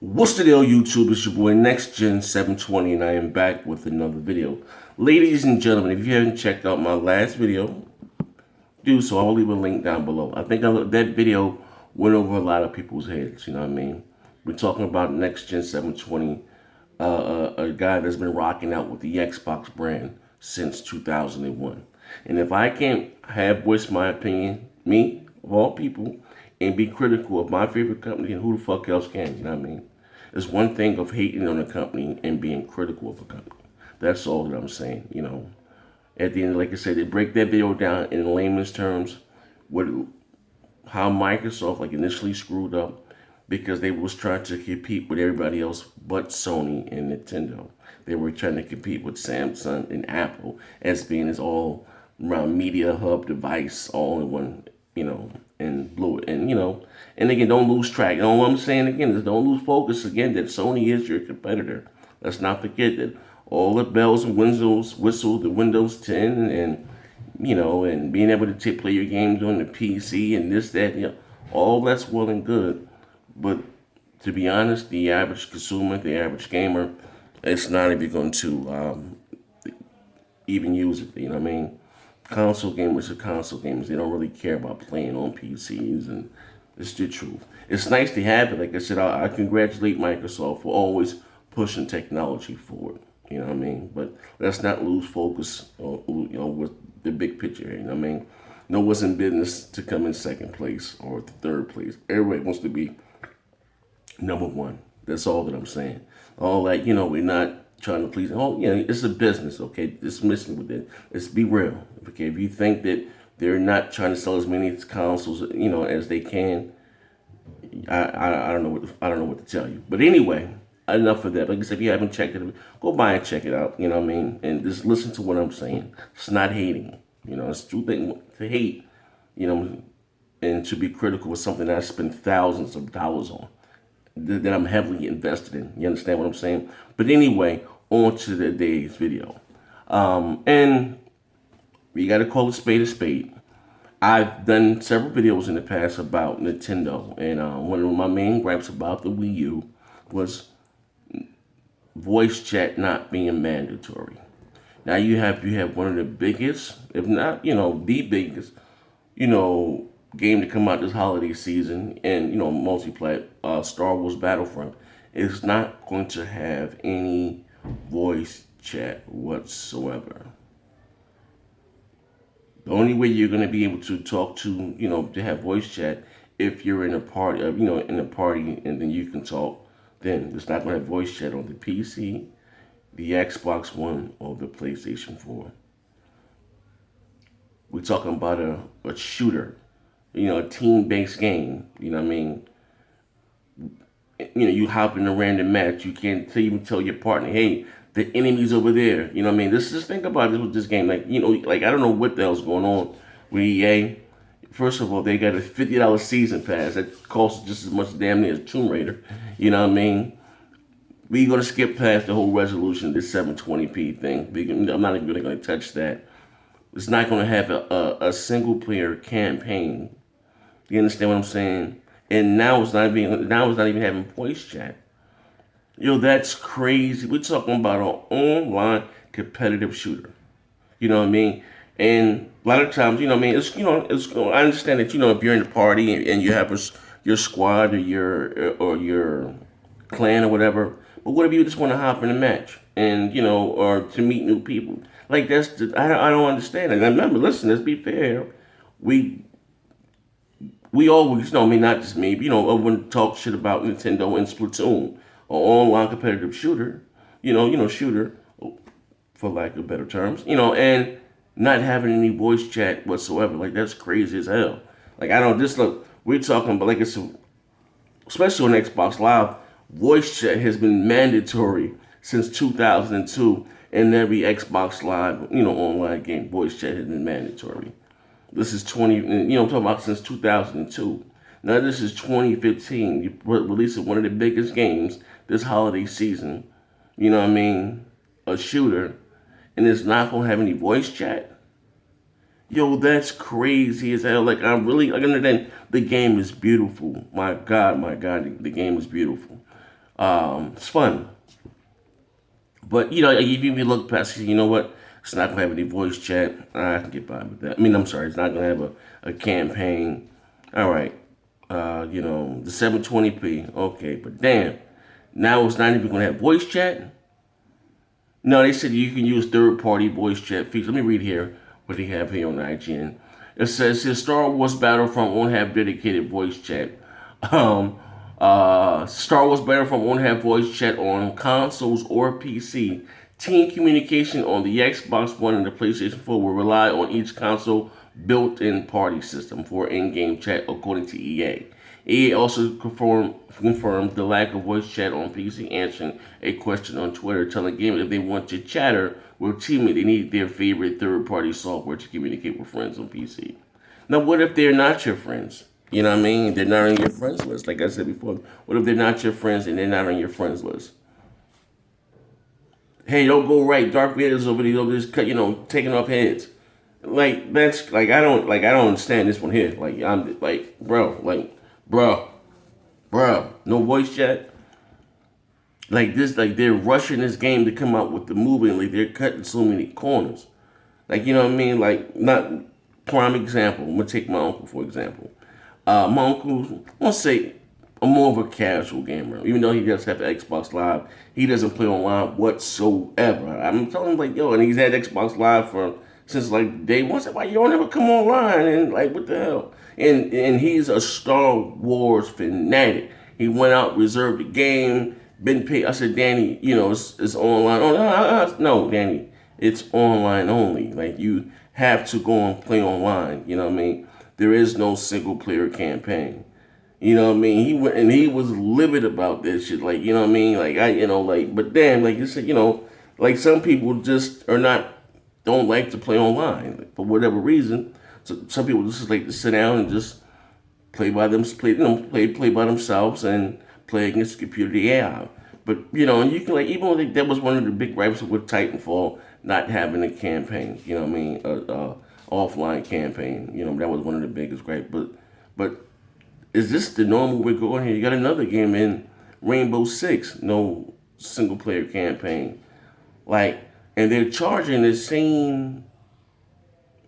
What's the deal, YouTube? It's your boy Next Gen 720, and I am back with another video. Ladies and gentlemen, if you haven't checked out my last video, do so. I'll leave a link down below. I think that video went over a lot of people's heads. You know what I mean? We're talking about Next Gen 720, a guy that's been rocking out with the Xbox brand since 2001. And if I can't have voiced my opinion, me of all people, and be critical of my favorite company, and who the fuck else can? You know what I mean? It's one thing of hating on a company and being critical of a company. That's all that I'm saying, you know. At the end, like I said, they break that video down in layman's terms with how Microsoft like initially screwed up because they was trying to compete with everybody else but Sony and Nintendo. They were trying to compete with Samsung and Apple as being this all around media hub device all in one, you know, and blew it. And, you know, and again, don't lose track. You know what I'm saying again is don't lose focus again that Sony is your competitor. Let's not forget that all the bells and whistles, the Windows 10 and, you know, and being able to play your games on the PC and this, that, you know, all that's well and good. But to be honest, the average consumer, the average gamer, it's not even going to even use it. You know what I mean? Console gamers are console gamers. They don't really care about playing on PCs, and it's the truth. It's nice to have it. Like I said, I congratulate Microsoft for always pushing technology forward. You know what I mean? But let's not lose focus, you know, with the big picture here. You know what I mean? No one's in business to come in second place or third place. Everybody wants to be number one. That's all that I'm saying. All that, you know, we're not trying to please. Oh, yeah, it's a business, okay? Dismiss me with it. Let's be real, okay? If you think that they're not trying to sell as many consoles, you know, as they can, I don't know I don't know what to tell you. But anyway, enough of that. Like I said, if you haven't checked it, go buy and check it out. You know what I mean? And just listen to what I'm saying. It's not hating. You know, it's true thing to hate. You know, and to be critical of something that I spend thousands of dollars on that I'm heavily invested in. You understand what I'm saying? But anyway, on to today's video. And you got to call a spade a spade. I've done several videos in the past about Nintendo, and one of my main gripes about the Wii U was voice chat not being mandatory. Now you have one of the biggest, if not, you know, the biggest, you know, game to come out this holiday season, and you know, multiplayer, Star Wars Battlefront is not going to have any voice chat whatsoever. The only way you're going to be able to talk to, you know, to have voice chat if you're in a party, you know, in a party, and then you can talk. Then it's not going to have voice chat on the PC, the Xbox One, or the PlayStation 4. We're talking about a shooter, you know, a team-based game. You know what I mean? You know, you hop in a random match. You can't even tell your partner, hey, the enemy's over there. You know what I mean? Just think about this with this game. Like, you know, like I don't know what the hell's going on with EA. First of all, they got a $50 season pass that costs just as much damn near as Tomb Raider. You know what I mean? We're going to skip past the whole resolution, this 720p thing. I'm not even really going to touch that. It's not going to have a single player campaign. You understand what I'm saying? And now it's not even having voice chat. Yo, that's crazy. We're talking about an online competitive shooter. You know what I mean? And a lot of times, you know what I mean, I understand that, you know, if you're in a party and you have your squad or your clan or whatever, but what if you just want to hop in a match and, you know, or to meet new people? Like I don't understand it. And I remember, listen, let's be fair. We always, you know, I mean, not just me, but, you know, everyone talk shit about Nintendo and Splatoon, or online competitive shooter, shooter, for lack of better terms, you know, and not having any voice chat whatsoever. Like, that's crazy as hell. Like, I don't, just look, we're talking about, like, it's, especially on Xbox Live, voice chat has been mandatory since 2002, and every Xbox Live, you know, online game, voice chat has been mandatory. This is 20, you know, I'm talking about since 2002. Now this is 2015. You released one of the biggest games this holiday season. You know what I mean? A shooter. And it's not going to have any voice chat? Yo, that's crazy as hell. Like, I understand the game is beautiful. My God, the game is beautiful. It's fun. But you know, if you look past, you know what? It's not gonna have any voice chat. I can get by with that. I mean, I'm sorry, it's not gonna have a campaign. All right, you know, the 720p. Okay, but damn, now it's not even gonna have voice chat. No, they said you can use third-party voice chat features. Let me read here what they have here on IGN. It says here Star Wars Battlefront won't have dedicated voice chat. Um, Star Wars Battlefront won't have voice chat on consoles or PC. Team communication on the Xbox One and the PlayStation 4 will rely on each console built-in party system for in-game chat, according to EA. EA also confirmed the lack of voice chat on PC, answering a question on Twitter, telling gamers if they want to chatter with teammates, they need their favorite third-party software to communicate with friends on PC. Now, what if they're not your friends? You know what I mean? They're not on your friends list. Like I said before, what if they're not your friends and they're not on your friends list? Hey, don't go right. Darth Vader's over there, just cut, taking off heads. Like that's like I don't understand this one here. Like I'm like bro, no voice chat. Like this, like they're rushing this game to come out with the movie, and like they're cutting so many corners. Like you know what I mean? Like not prime example. I'm gonna take my uncle for example. My uncle, I want to say, I'm more of a casual gamer. Even though he does have Xbox Live, he doesn't play online whatsoever. I'm telling him like, yo, and he's had Xbox Live for since like day one. Said, why you don't ever come online? And like, what the hell? And he's a Star Wars fanatic. He went out, reserved the game, been paid. I said, Danny, it's online. Oh, no, Danny, it's online only. Like you have to go and play online. You know what I mean? There is no single player campaign. You know what I mean? He went and he was livid about this shit. Like, you know what I mean? Like but damn, like you said, like some people just are not don't like to play online like, for whatever reason. So some people just like to sit down and just play by themselves and play against computer AI. But and you can like even like that was one of the big gripes with Titanfall not having a campaign. You know what I mean? Offline campaign. That was one of the biggest gripes. But is this the normal we're going here? You got another game in Rainbow Six, no single player campaign. Like, and they're charging the same,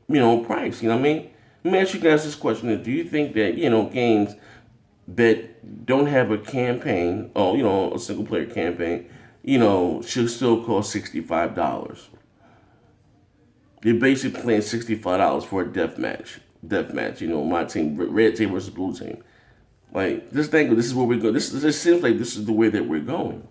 price. You know what I mean? Let me ask you guys this question: do you think that games that don't have a campaign, or a single player campaign, should still cost $65? You're basically playing $65 for a death match. My team, red team versus blue team. Like this is where we go. This seems like this is the way that we're going.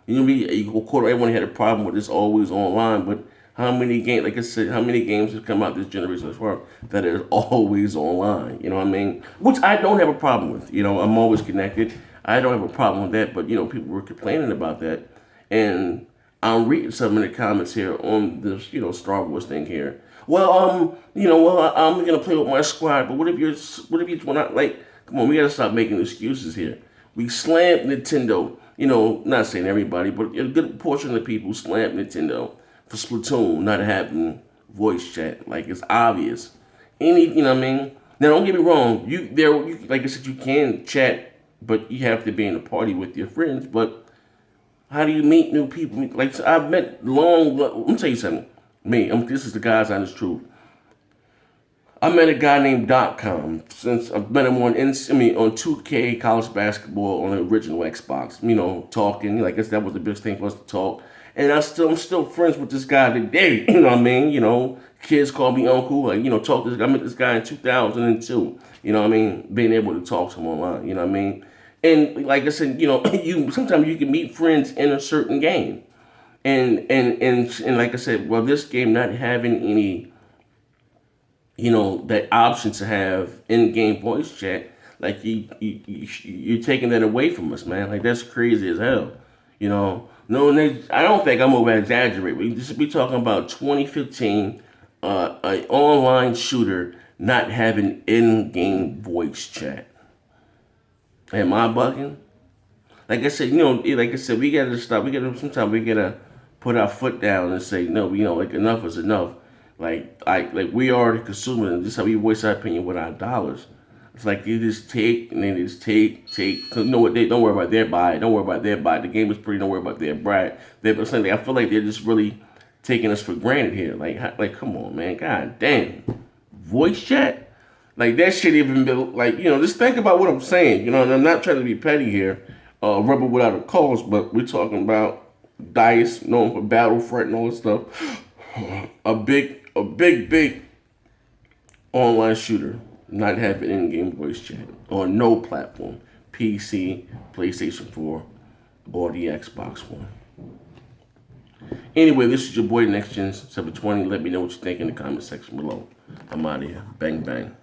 Of course, everyone had a problem with this always online, but how many games, like I said, how many games have come out this generation as far that is always online? You know what I mean? Which I don't have a problem with. I'm always connected. I don't have a problem with that, but people were complaining about that, and I'm reading some in the comments here on this, Star Wars thing here. I'm gonna play with my squad, but what if you want like? Come on, we gotta stop making excuses here. We slammed Nintendo. Not saying everybody, but a good portion of the people slammed Nintendo for Splatoon not having voice chat. Like it's obvious. You know what I mean? Now don't get me wrong. Like I said, you can chat, but you have to be in a party with your friends. But how do you meet new people? Like I've met let me tell you something. This is the guy's honest truth. I met a guy named .com since I've met him on 2K college basketball on the original Xbox. Talking like I said, that was the biggest thing for us to talk. And I'm still friends with this guy today. You know what I mean? Kids call me uncle. Like talk to this guy. I met this guy in 2002. You know what I mean? Being able to talk to him online. You know what I mean? And like I said, you sometimes you can meet friends in a certain game. And like I said, well, this game not having any that option to have in-game voice chat, like you're taking that away from us, man. Like that's crazy as hell. No, I don't think I'm over exaggerating. We just be talking about 2015, an online shooter not having in-game voice chat. Am I bugging? Like I said, we gotta stop. Sometimes we gotta put our foot down and say no. Like enough is enough. Like we are the consumer, and this is how we voice our opinion with our dollars. It's like you just take and then just take. So no, they don't worry about their buy. Don't worry about their buy. The game is pretty. Don't worry about their buy. I feel like they're just really taking us for granted here. Like come on, man. God damn. Voice chat. Like that shit even be like, just think about what I'm saying. And I'm not trying to be petty here, rubber without a cause, but we're talking about DICE, known for Battlefront and all this stuff. A big online shooter not having in-game voice chat on no platform, PC, PlayStation 4, or the Xbox One. Anyway, this is your boy Next Gen 720. Let me know what you think in the comment section below. I'm out of here. Bang bang.